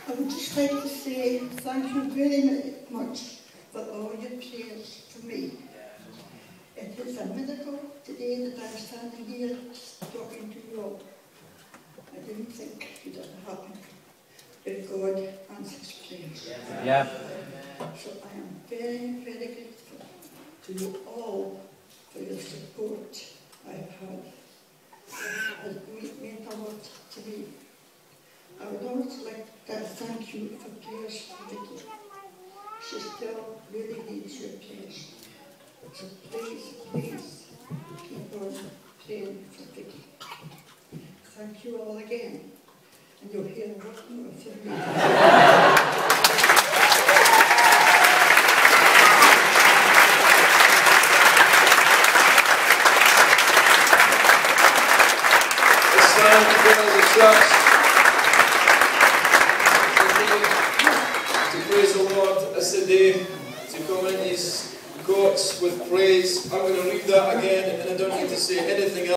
I would just like to say thank you very much for all your prayers for me. It is a miracle today that I'm standing here talking to you all. I didn't think it would ever happen, but God answers prayers. Yeah. So I am very, very grateful to you all for your support I have had. It meant a lot to me. I would also like to thank you for prayers for Vicky. She still really needs your prayers. So please, please keep on praying for Vicky. Thank you all again. And you'll hear a lot more from me. To praise the Lord as the day to come in His courts with praise. I'm going to read that again, and I don't need to say anything else.